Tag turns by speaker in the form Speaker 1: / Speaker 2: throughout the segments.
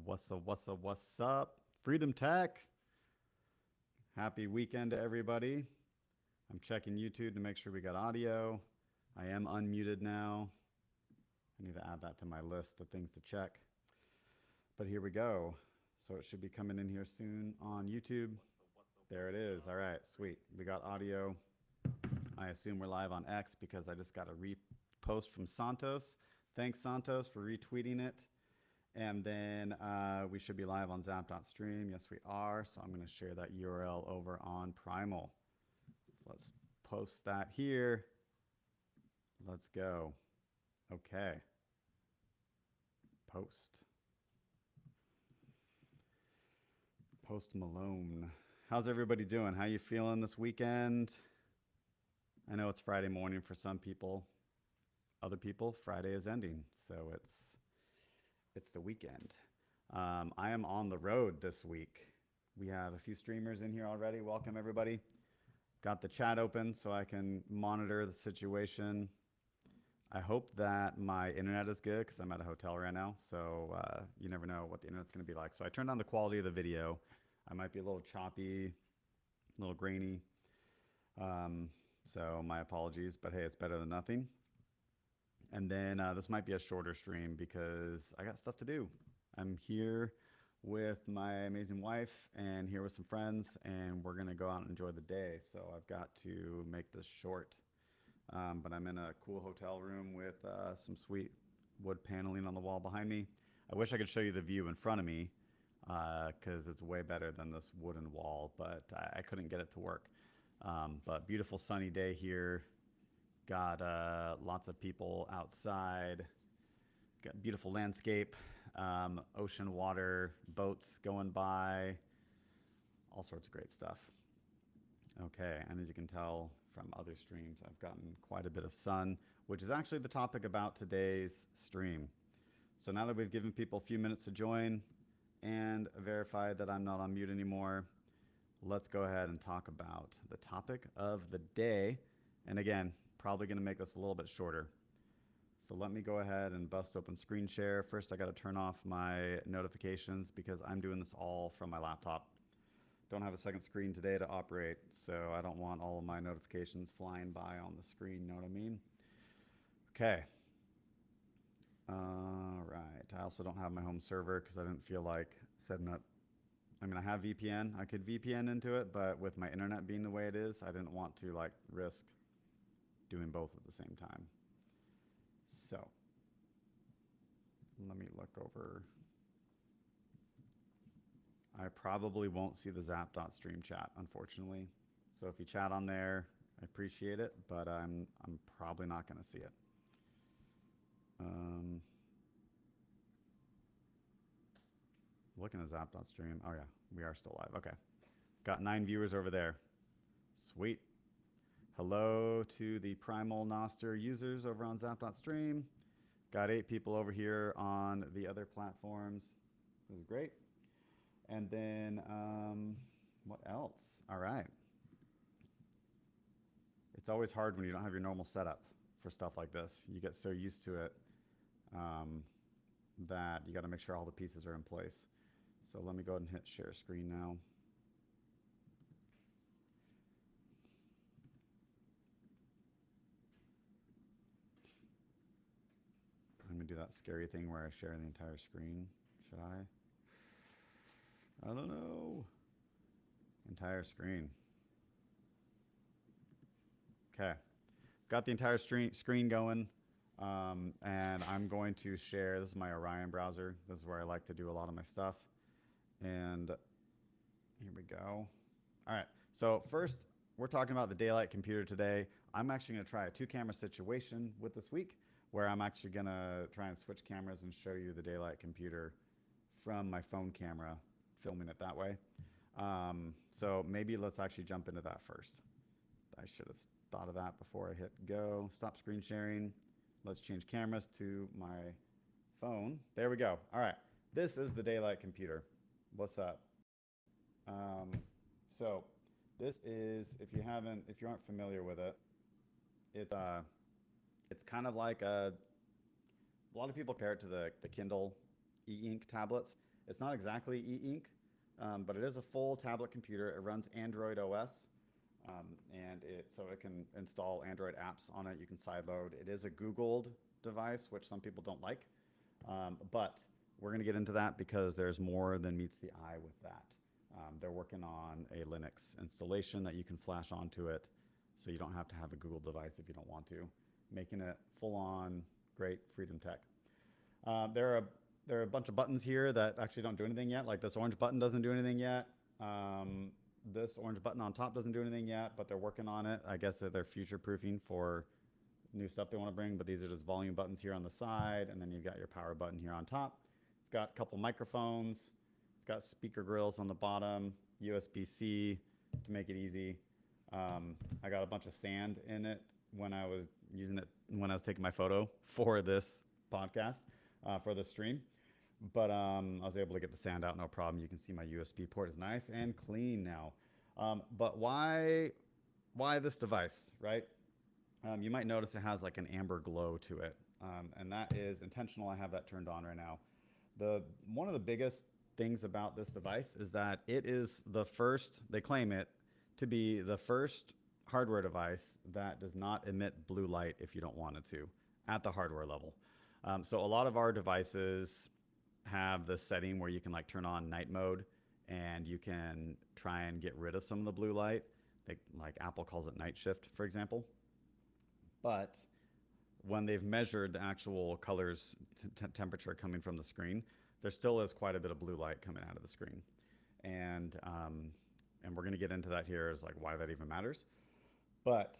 Speaker 1: What's up? What's up? What's up? Freedom Tech. Happy weekend to everybody. I'm checking YouTube to make sure we got audio. I am unmuted now. I need to add that to my list of things to check. But here we go. So it should be coming in here soon on YouTube. There it is. All right, sweet. We got audio. I assume we're live on X because I just got a repost from Santos. Thanks, Santos, for retweeting it. And then we should be live on zap.stream. Yes, we are. So I'm going to share that URL over on Primal. So let's post that here. Let's go. Okay. Post Malone. How's everybody doing? How you feeling this weekend? I know it's Friday morning for some people. Other people, Friday is ending. So it's the weekend. I am on the road this week. We have a few streamers in here already. Welcome, everybody. Got the chat open so I can monitor the situation. I hope that my internet is good because I'm at a hotel right now. So you never know what the internet's going to be like. So I turned on the quality of the video. I might be a little choppy, a little grainy. So my apologies, but hey, it's better than nothing. And then this might be a shorter stream because I got stuff to do. I'm here with my amazing wife and here with some friends, and we're going to go out and enjoy the day. So I've got to make this short. But I'm in a cool hotel room with some sweet wood paneling on the wall behind me. I wish I could show you the view in front of me because it's way better than this wooden wall, but I couldn't get it to work. But beautiful sunny day here. Got lots of people outside. Got beautiful landscape, ocean water, boats going by, all sorts of great stuff. Okay, and as you can tell from other streams, I've gotten quite a bit of sun, which is actually the topic about today's stream. So now that we've given people a few minutes to join and verified that I'm not on mute anymore, let's go ahead and talk about the topic of the day. And again, probably going to make this a little bit shorter. So let me go ahead and bust open screen share. First, I got to turn off my notifications because I'm doing this all from my laptop. Don't have a second screen today to operate, so I don't want all of my notifications flying by on the screen, you know what I mean? Okay. All right. I also don't have my home server because I didn't feel like setting up. I mean, I have VPN. I could VPN into it, but with my internet being the way it is, I didn't want to like risk doing both at the same time. So let me look over. I probably won't see the zap.stream chat, unfortunately. So if you chat on there, I appreciate it, but I'm probably not going to see it. Looking at zap.stream. Oh yeah, we are still live. Okay. Got 9 viewers over there. Sweet. Hello to the Primal Noster users over on zap.stream. Got 8 people over here on the other platforms. This is great. And then what else? All right. It's always hard when you don't have your normal setup for stuff like this. You get so used to it that you got to make sure all the pieces are in place. So let me go ahead and hit share screen now. I'm going to do that scary thing where I share the entire screen. Should I? I don't know. Entire screen. Okay. Got the entire screen going. And I'm going to share. This is my Orion browser. This is where I like to do a lot of my stuff. And here we go. All right. So first, we're talking about the daylight computer today. I'm actually going to try a 2-camera situation with this week, where I'm actually going to try and switch cameras and show you the daylight computer from my phone camera, filming it that way. So maybe let's actually jump into that first. I should have thought of that before I hit go. Stop screen sharing. Let's change cameras to my phone. There we go. All right. This is the daylight computer. What's up? So this is, if you aren't familiar with it, it's kind of like a lot of people compare it to the Kindle e-ink tablets. It's not exactly e-ink, but it is a full tablet computer. It runs Android OS, so it can install Android apps on it. You can sideload. It is a Googled device, which some people don't like, but we're going to get into that because there's more than meets the eye with that. They're working on a Linux installation that you can flash onto it, so you don't have to have a Google device if you don't want to, making it full-on great freedom tech. There are a bunch of buttons here that actually don't do anything yet. Like this orange button doesn't do anything yet. This orange button on top doesn't do anything yet, but they're working on it. I guess they're future-proofing for new stuff they want to bring, but these are just volume buttons here on the side, and then you've got your power button here on top. It's got a couple microphones. It's got speaker grills on the bottom, USB-C to make it easy. I got a bunch of sand in it when I was using it, when I was taking my photo for this podcast, for this stream. But I was able to get the sand out, no problem. You can see my USB port is nice and clean now. But why this device, right? You might notice it has like an amber glow to it, and that is intentional. I have that turned on right now. One of the biggest things about this device is that it is the first, they claim it to be the first hardware device that does not emit blue light if you don't want it to, at the hardware level. So a lot of our devices have the setting where you can like turn on night mode and you can try and get rid of some of the blue light. Like Apple calls it night shift, for example. But when they've measured the actual colors temperature coming from the screen, there still is quite a bit of blue light coming out of the screen. And we're going to get into that here, is like why that even matters. But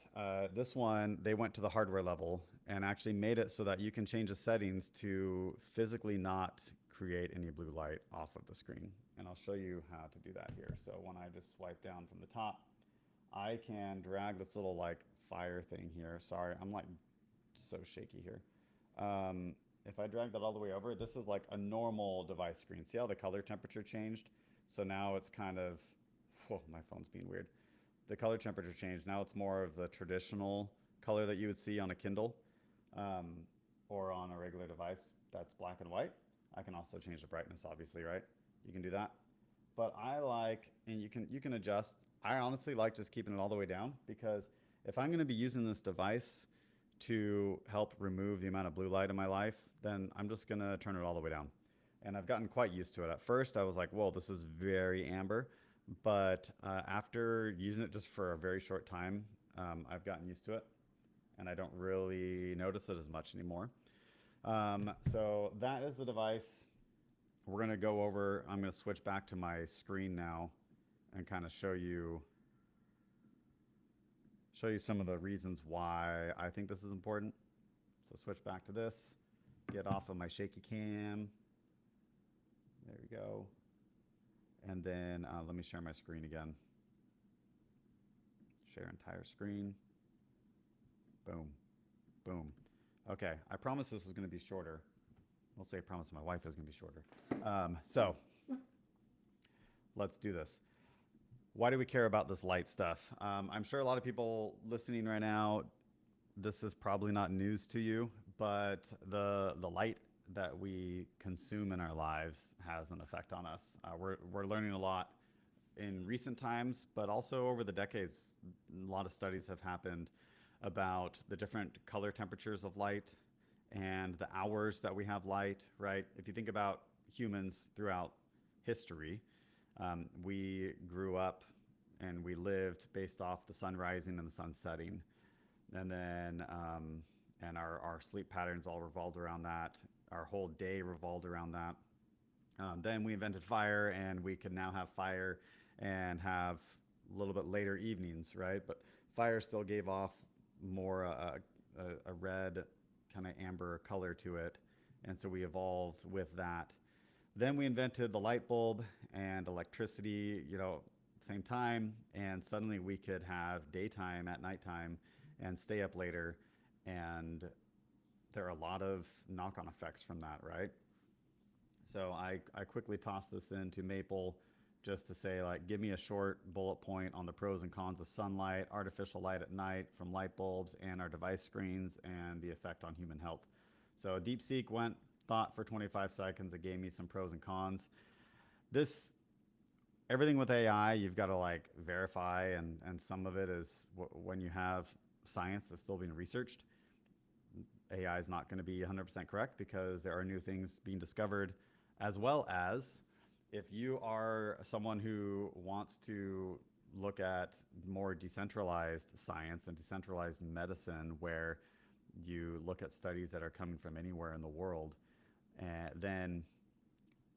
Speaker 1: this one, they went to the hardware level and actually made it so that you can change the settings to physically not create any blue light off of the screen. And I'll show you how to do that here. So when I just swipe down from the top, I can drag this little like fire thing here. Sorry, I'm like so shaky here. If I drag that all the way over, this is like a normal device screen. See how the color temperature changed? So now it's kind of, whoa, my phone's being weird. The color temperature changed. Now it's more of the traditional color that you would see on a Kindle or on a regular device that's black and white. I can also change the brightness, obviously, right? You can do that. But I like, and you can adjust. I honestly like just keeping it all the way down, because if I'm going to be using this device to help remove the amount of blue light in my life, then I'm just going to turn it all the way down. And I've gotten quite used to it. At first, I was like, whoa, this is very amber. But after using it just for a very short time, I've gotten used to it. And I don't really notice it as much anymore. So that is the device. We're going to go over, I'm going to switch back to my screen now and kind of show you some of the reasons why I think this is important. So switch back to this, get off of my shaky cam. There we go. And then let me share my screen again. Share entire screen. Boom, boom. Okay, I promise this is going to be shorter. I'll say I promise my wife is going to be shorter. So let's do this. Why do we care about this light stuff? I'm sure a lot of people listening right now, this is probably not news to you, but the light that we consume in our lives has an effect on us. We're learning a lot in recent times, but also over the decades. A lot of studies have happened about the different color temperatures of light and the hours that we have light, right? If you think about humans throughout history, we grew up and we lived based off the sun rising and the sun setting. And then and our sleep patterns all revolved around that. Our whole day revolved around that. Then we invented fire, and we can now have fire and have a little bit later evenings, right? But fire still gave off more a red kind of amber color to it. And so we evolved with that. Then we invented the light bulb and electricity, same time, and suddenly we could have daytime at nighttime and stay up later. And there are a lot of knock-on effects from that, right? So I quickly tossed this into Maple just to say, like, give me a short bullet point on the pros and cons of sunlight, artificial light at night from light bulbs and our device screens, and the effect on human health. So DeepSeek thought for 25 seconds. It gave me some pros and cons. this everything with AI, you've got to like verify, and some of it is when you have science that's still being researched. AI is not going to be 100% correct because there are new things being discovered, as well as if you are someone who wants to look at more decentralized science and decentralized medicine, where you look at studies that are coming from anywhere in the world, then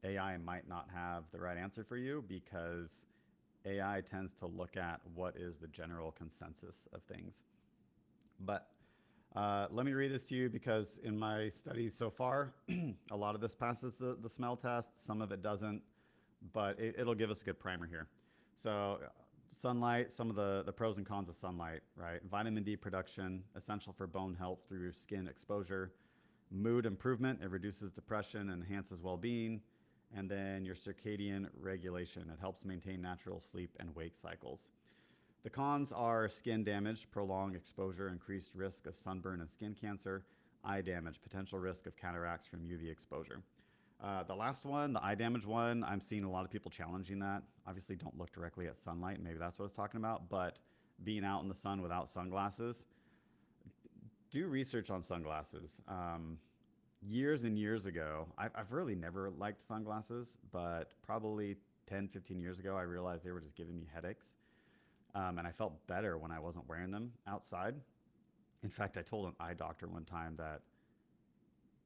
Speaker 1: AI might not have the right answer for you, because AI tends to look at what is the general consensus of things. But let me read this to you, because in my studies so far, a lot of this passes the smell test, some of it doesn't, but it'll give us a good primer here. So sunlight, some of the pros and cons of sunlight, right? Vitamin D production, essential for bone health through skin exposure. Mood improvement, it reduces depression and enhances well-being. And then your circadian regulation, it helps maintain natural sleep and wake cycles. The cons are skin damage, prolonged exposure, increased risk of sunburn and skin cancer, eye damage, potential risk of cataracts from UV exposure. The last one, the eye damage one, I'm seeing a lot of people challenging that. Obviously, don't look directly at sunlight. Maybe that's what it's talking about. But being out in the sun without sunglasses, do research on sunglasses. Years and years ago, I've really never liked sunglasses, but probably 10, 15 years ago, I realized they were just giving me headaches. And I felt better when I wasn't wearing them outside. In fact, I told an eye doctor one time that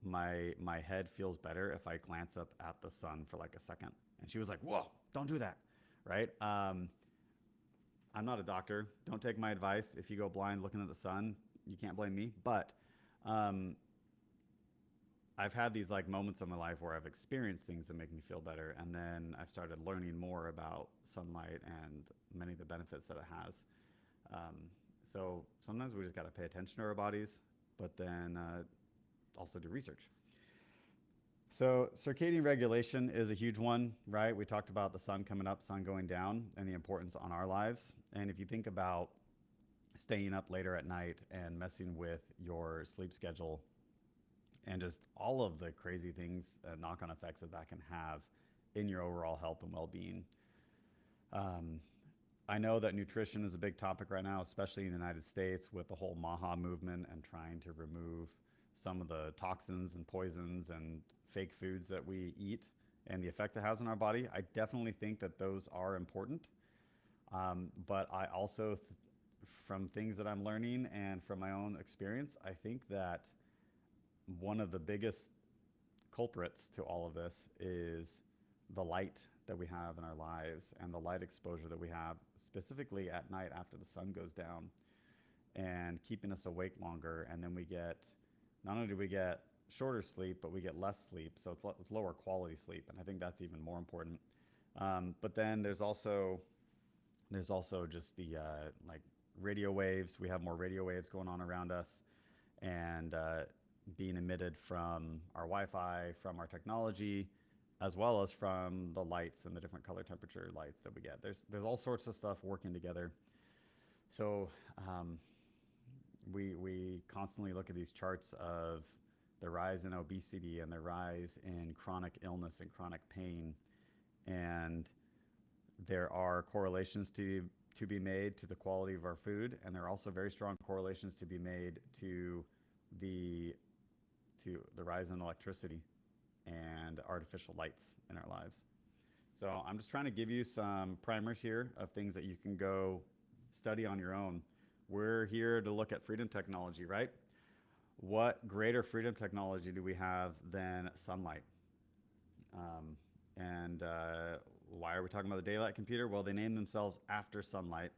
Speaker 1: my head feels better if I glance up at the sun for like a second. And she was like, whoa, don't do that, right? I'm not a doctor. Don't take my advice. If you go blind looking at the sun, you can't blame me. But I've had these like moments in my life where I've experienced things that make me feel better, and then I've started learning more about sunlight and many of the benefits that it has. So sometimes we just got to pay attention to our bodies, but then also do research. So circadian regulation is a huge one, right? We talked about the sun coming up, sun going down, and the importance on our lives. And if you think about staying up later at night and messing with your sleep schedule, and just all of the crazy things, knock-on effects that can have in your overall health and well-being. I know that nutrition is a big topic right now, especially in the United States with the whole MAHA movement and trying to remove some of the toxins and poisons and fake foods that we eat and the effect it has on our body. I definitely think that those are important. But I also, from things that I'm learning and from my own experience, I think that one of the biggest culprits to all of this is the light that we have in our lives and the light exposure that we have, specifically at night after the sun goes down, and keeping us awake longer. And then we get, not only do we get shorter sleep, but we get less sleep. So it's lower quality sleep. And I think that's even more important. But then there's also just the like radio waves. We have more radio waves going on around us, and being emitted from our Wi-Fi, from our technology, as well as from the lights and the different color temperature lights that we get. There's all sorts of stuff working together. So we constantly look at these charts of the rise in obesity and the rise in chronic illness and chronic pain. And there are correlations to be made to the quality of our food, and there are also very strong correlations to be made to the rise in electricity and artificial lights in our lives. So I'm just trying to give you some primers here of things that you can go study on your own. We're here to look at freedom technology, right? What greater freedom technology do we have than sunlight? Why are we talking about the daylight computer? Well, they named themselves after sunlight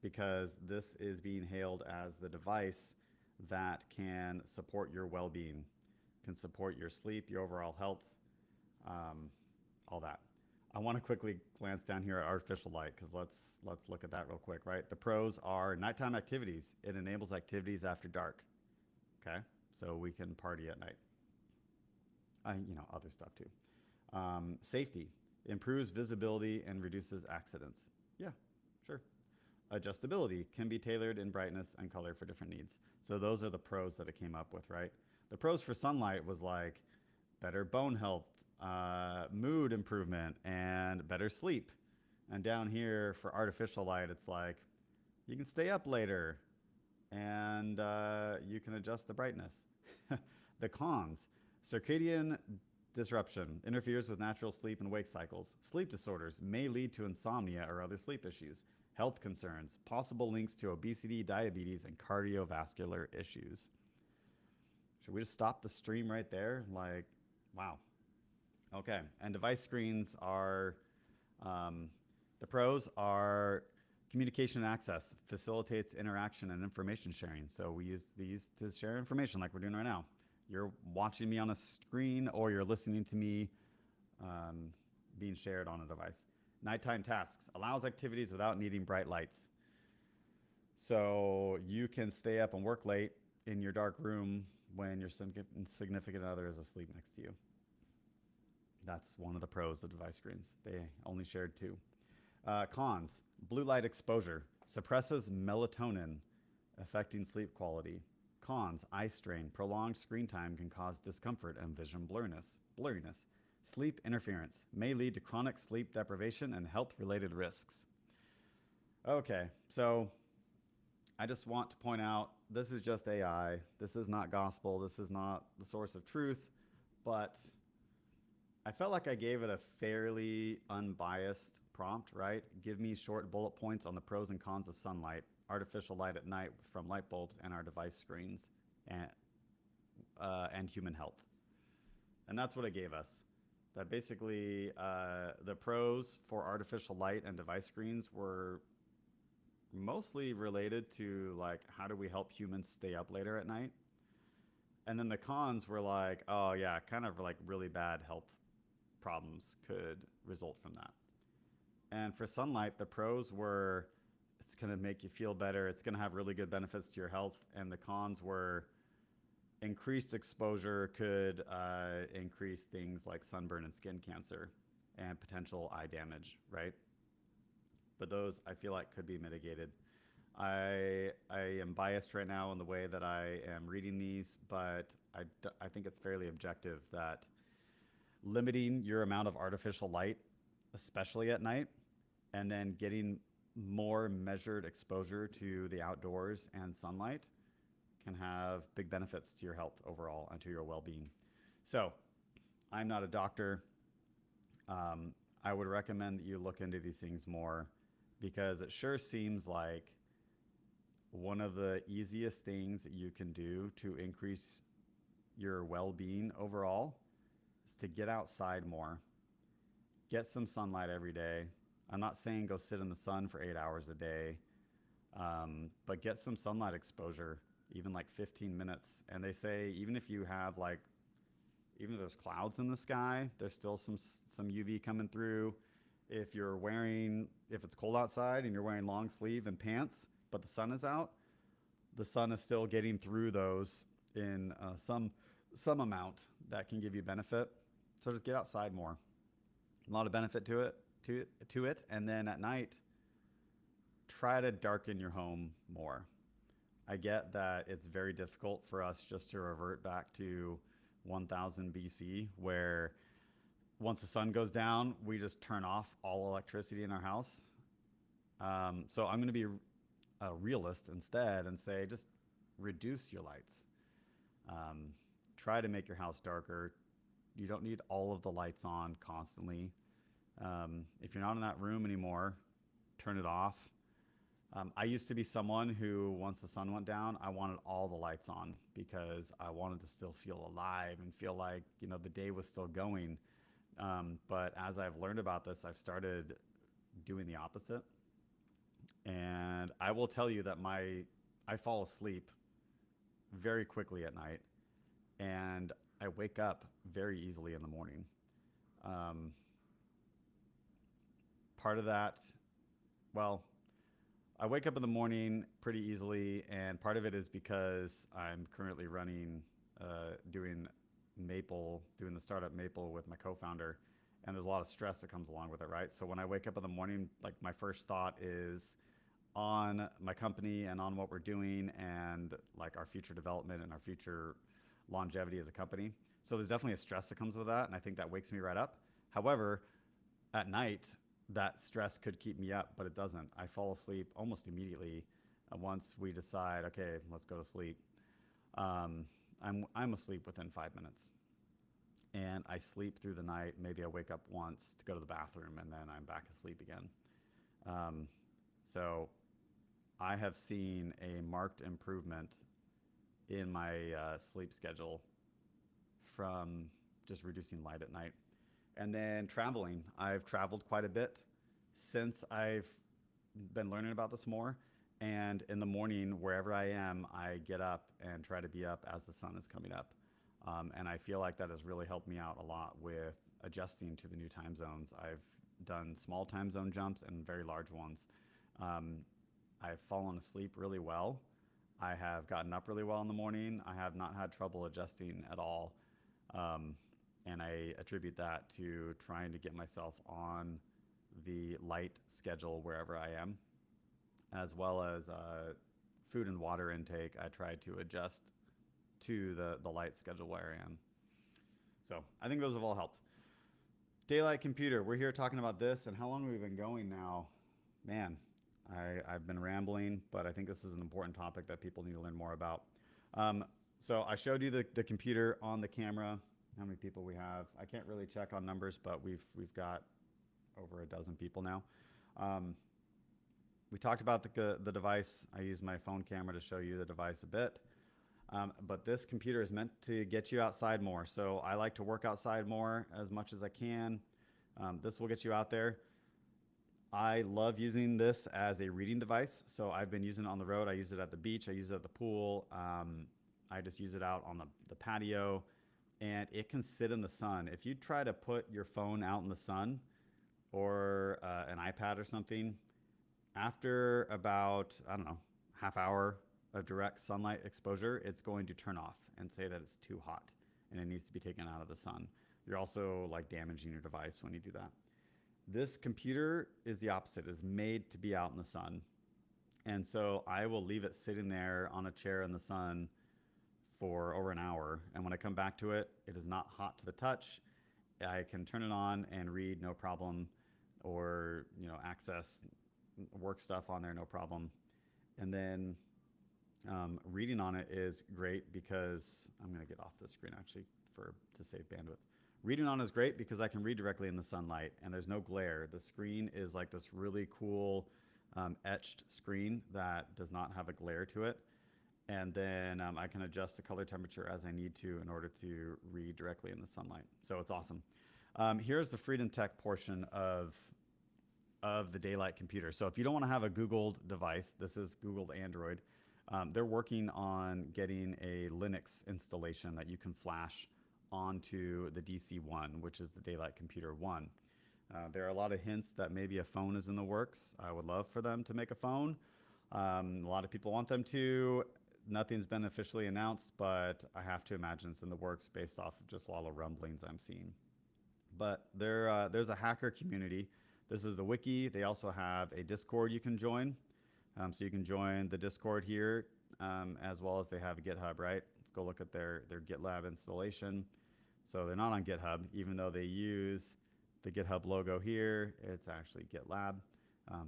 Speaker 1: because this is being hailed as the device that can support your well-being, can support your sleep, your overall health, all that. I want to quickly glance down here at artificial light, because let's look at that real quick, right? The pros are nighttime activities. It enables activities after dark, okay? So we can party at night. Other stuff too. Safety, improves visibility and reduces accidents. Yeah, sure. Adjustability, can be tailored in brightness and color for different needs. So those are the pros that it came up with, right? The pros for sunlight was like better bone health, mood improvement, and better sleep. And down here for artificial light, it's like you can stay up later and you can adjust the brightness. The cons: circadian disruption interferes with natural sleep and wake cycles. Sleep disorders may lead to insomnia or other sleep issues. Health concerns: possible links to obesity, diabetes, and cardiovascular issues. Should we just stop the stream right there? Like, wow. Okay. And device screens are the pros are communication and access, facilitates interaction and information sharing. So we use these to share information like we're doing right now. You're watching me on a screen or you're listening to me being shared on a device. Nighttime tasks: allows activities without needing bright lights. So you can stay up and work late in your dark room when your significant other is asleep next to you. That's one of the pros of device screens. They only shared 2. Cons: blue light exposure suppresses melatonin, affecting sleep quality. Cons: eye strain. Prolonged screen time can cause discomfort and vision blurriness. Sleep interference may lead to chronic sleep deprivation and health-related risks. Okay, so I just want to point out this is just AI. This is not gospel. This is not the source of truth, but I felt like I gave it a fairly unbiased prompt, right? Give me short bullet points on the pros and cons of sunlight, artificial light at night from light bulbs, and our device screens, and human health. And that's what it gave us. That basically the pros for artificial light and device screens were mostly related to like how do we help humans stay up later at night. And then the cons were like, oh yeah, kind of like really bad health problems could result from that. And for sunlight, the pros were it's going to make you feel better. It's going to have really good benefits to your health. And the cons were increased exposure could increase things like sunburn and skin cancer and potential eye damage, right? But those I feel like could be mitigated. I am biased right now in the way that I am reading these, but I think it's fairly objective that limiting your amount of artificial light, especially at night, and then getting more measured exposure to the outdoors and sunlight can have big benefits to your health overall and to your well-being. So I'm not a doctor. I would recommend that you look into these things more because it sure seems like one of the easiest things that you can do to increase your well-being overall is to get outside more. Get some sunlight every day. I'm not saying go sit in the sun for 8 hours a day, but get some sunlight exposure, even like 15 minutes. And they say even if you have like, even if there's clouds in the sky, there's still some UV coming through. If it's cold outside and you're wearing long sleeve and pants, but the sun is out, the sun is still getting through those in some amount that can give you benefit. So just get outside more. A lot of benefit to it. And then at night, try to darken your home more. I get that it's very difficult for us just to revert back to 1000 BC, where once the sun goes down, we just turn off all electricity in our house. So I'm going to be a realist instead and say just reduce your lights. Try to make your house darker. You don't need all of the lights on constantly. If you're not in that room anymore, turn it off. I used to be someone who, once the sun went down, I wanted all the lights on because I wanted to still feel alive and feel like, the day was still going. But as I've learned about this, I've started doing the opposite. And I will tell you that I fall asleep very quickly at night and I wake up very easily in the morning. Part of that, I wake up in the morning pretty easily, and part of it is because I'm currently doing the startup Maple with my co-founder, and there's a lot of stress that comes along with it, right? So when I wake up in the morning, like my first thought is on my company and on what we're doing and like our future development and our future longevity as a company. So there's definitely a stress that comes with that, and I think that wakes me right up. However, at night, that stress could keep me up, but it doesn't. I fall asleep almost immediately once we decide, okay, let's go to sleep. Um, I'm asleep within 5 minutes, and I sleep through the night. Maybe I wake up once to go to the bathroom, and then I'm back asleep again. Um, so I have seen a marked improvement in my sleep schedule from just reducing light at night. And then traveling. I've traveled quite a bit since I've been learning about this more. And in the morning, wherever I am, I get up and try to be up as the sun is coming up. And I feel like that has really helped me out a lot with adjusting to the new time zones. I've done small time zone jumps and very large ones. Um, I've fallen asleep really well. I have gotten up really well in the morning. I have not had trouble adjusting at all. Um, and I attribute that to trying to get myself on the light schedule wherever I am, as well as food and water intake. I try to adjust to the light schedule where I am. So I think those have all helped. Daylight computer. We're here talking about this, and how long have we been going now? Man, I've been rambling, but I think this is an important topic that people need to learn more about. So I showed you the computer on the camera, how many people we have. I can't really check on numbers, but we've got over a dozen people now. We talked about the device. I used my phone camera to show you the device a bit. But this computer is meant to get you outside more. So I like to work outside more as much as I can. This will get you out there. I love using this as a reading device. So I've been using it on the road. I use it at the beach. I use it at the pool. I just use it out on the patio, and it can sit in the sun. If you try to put your phone out in the sun or an iPad or something, after about, I don't know, half hour of direct sunlight exposure, it's going to turn off and say that it's too hot and it needs to be taken out of the sun. You're also like damaging your device when you do that. This computer is the opposite. It's made to be out in the sun. And so I will leave it sitting there on a chair in the sun for over an hour. And when I come back to it, it is not hot to the touch. I can turn it on and read no problem, or access work stuff on there no problem. And then reading on it is great because I'm going to get off the screen actually to save bandwidth. Reading on is great because I can read directly in the sunlight and there's no glare. The screen is like this really cool etched screen that does not have a glare to it. And then I can adjust the color temperature as I need to in order to read directly in the sunlight. So it's awesome. Here's the Freedom Tech portion of the Daylight computer. So if you don't want to have a Googled device, this is Googled Android. They're working on getting a Linux installation that you can flash onto the DC-1, which is the Daylight Computer 1. There are a lot of hints that maybe a phone is in the works. I would love for them to make a phone. A lot of people want them to. Nothing's been officially announced, but I have to imagine it's in the works based off of just a lot of rumblings I'm seeing. But there's a hacker community. This is the wiki. They also have a Discord you can join. So you can join the Discord here, as well as they have a GitHub, right? Let's go look at their GitLab installation. So they're not on GitHub, even though they use the GitHub logo here. It's actually GitLab.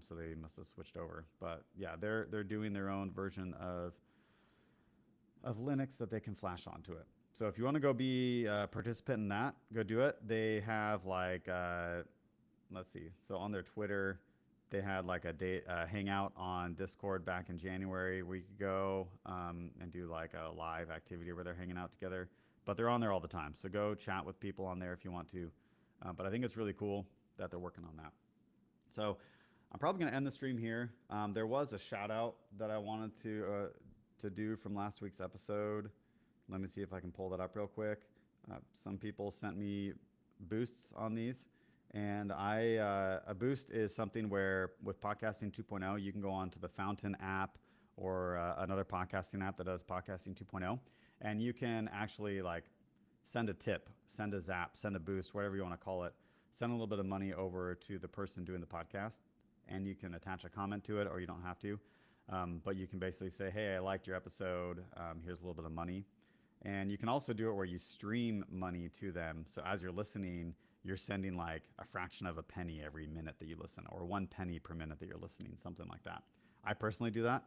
Speaker 1: So they must have switched over. But yeah, they're doing their own version of Linux that they can flash onto it. So if you want to go be a participant in that, go do it. They have like, let's see. So on their Twitter, they had like a hangout on Discord back in January where you could go and do like a live activity where they're hanging out together. But they're on there all the time. So go chat with people on there if you want to. But I think it's really cool that they're working on that. So I'm probably going to end the stream here. There was a shout out that I wanted to do from last week's episode. Let me see if I can pull that up real quick. Some people sent me boosts on these. And a boost is something where with Podcasting 2.0, you can go on to the Fountain app or another podcasting app that does Podcasting 2.0. And you can actually like send a tip, send a zap, send a boost, whatever you want to call it. Send a little bit of money over to the person doing the podcast. And you can attach a comment to it, or you don't have to. But you can basically say, hey, I liked your episode. Here's a little bit of money. And you can also do it where you stream money to them. So as you're listening, you're sending like a fraction of a penny every minute that you listen, or 1 penny per minute that you're listening, something like that. I personally do that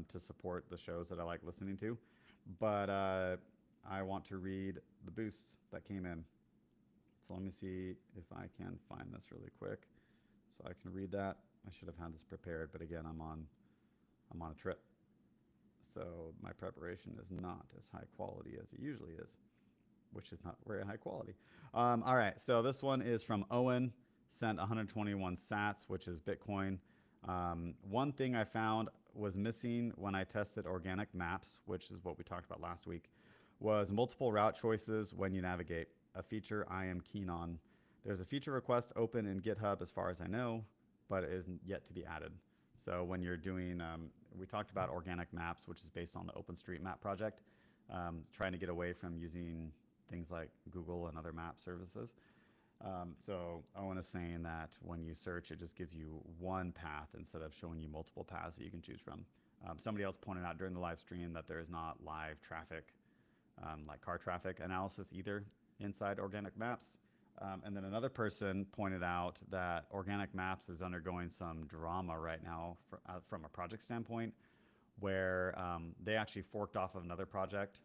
Speaker 1: to support the shows that I like listening to. But I want to read the boosts that came in. So let me see if I can find this really quick so I can read that. I should have had this prepared, but again, I'm on a trip. So my preparation is not as high quality as it usually is, which is not very high quality. All right, so this one is from Owen, sent 121 sats, which is Bitcoin. One thing I found was missing when I tested organic maps, which is what we talked about last week, was multiple route choices when you navigate, a feature I am keen on. There's a feature request open in GitHub as far as I know, but it isn't yet to be added. So when you're doing, we talked about organic maps, which is based on the OpenStreetMap project, trying to get away from using things like Google and other map services. So Owen is saying that when you search, it just gives you one path instead of showing you multiple paths that you can choose from. Somebody else pointed out during the live stream that there is not live traffic, like car traffic analysis either inside organic maps. And then another person pointed out that organic maps is undergoing some drama right now from a project standpoint, where they actually forked off of another project.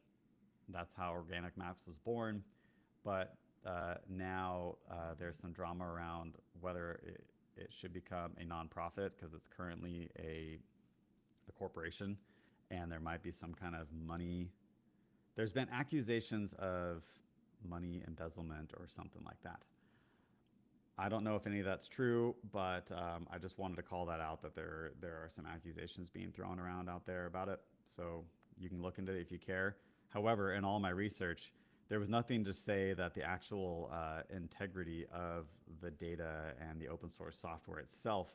Speaker 1: That's how organic maps was born. But now there's some drama around whether it should become a nonprofit, because it's currently a corporation, and there might be some kind of money. There's been accusations of money embezzlement or something like that. I don't know if any of that's true, but I just wanted to call that out, that there are some accusations being thrown around out there about it. So you can look into it if you care. However, in all my research, there was nothing to say that the actual integrity of the data and the open source software itself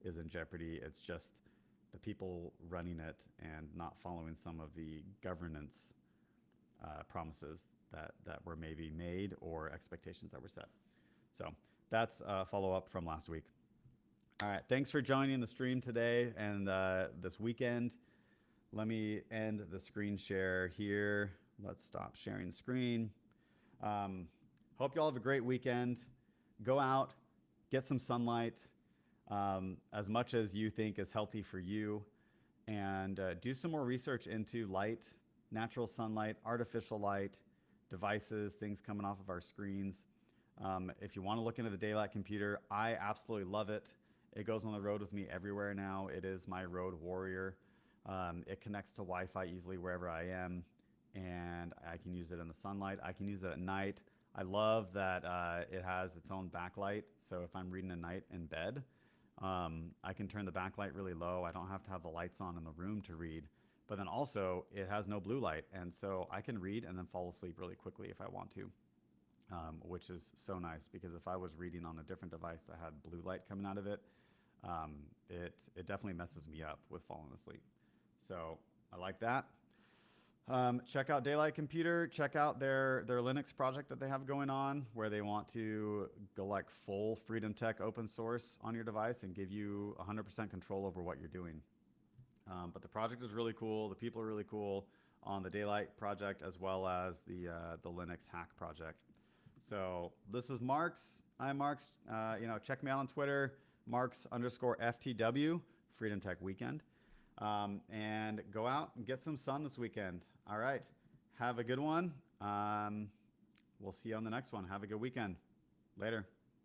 Speaker 1: is in jeopardy. It's just the people running it and not following some of the governance promises that were maybe made, or expectations that were set. So that's a follow-up from last week. All right, thanks for joining the stream today and this weekend. Let me end the screen share here. Let's stop sharing screen. Hope you all have a great weekend. Go out, get some sunlight, as much as you think is healthy for you, and do some more research into light, natural sunlight, artificial light, devices, things coming off of our screens. If you want to look into the daylight computer, I absolutely love it. It goes on the road with me everywhere now. It is my road warrior. It connects to Wi-Fi easily wherever I am, and I can use it in the sunlight. I can use it at night. I love that it has its own backlight. So if I'm reading at night in bed, I can turn the backlight really low. I don't have to have the lights on in the room to read. But then also, it has no blue light, and so I can read and then fall asleep really quickly if I want to, which is so nice, because if I was reading on a different device that had blue light coming out of it, it definitely messes me up with falling asleep. So I like that. Check out Daylight Computer. Check out their Linux project that they have going on, where they want to go like full Freedom Tech open source on your device and give you 100% control over what you're doing. But the project is really cool. The people are really cool on the Daylight project, as well as the Linux hack project. So this is Marks. I'm Marks. Check me out on Twitter, Marks_FTW, Freedom Tech Weekend. And go out and get some sun this weekend. All right. Have a good one. We'll see you on the next one. Have a good weekend. Later.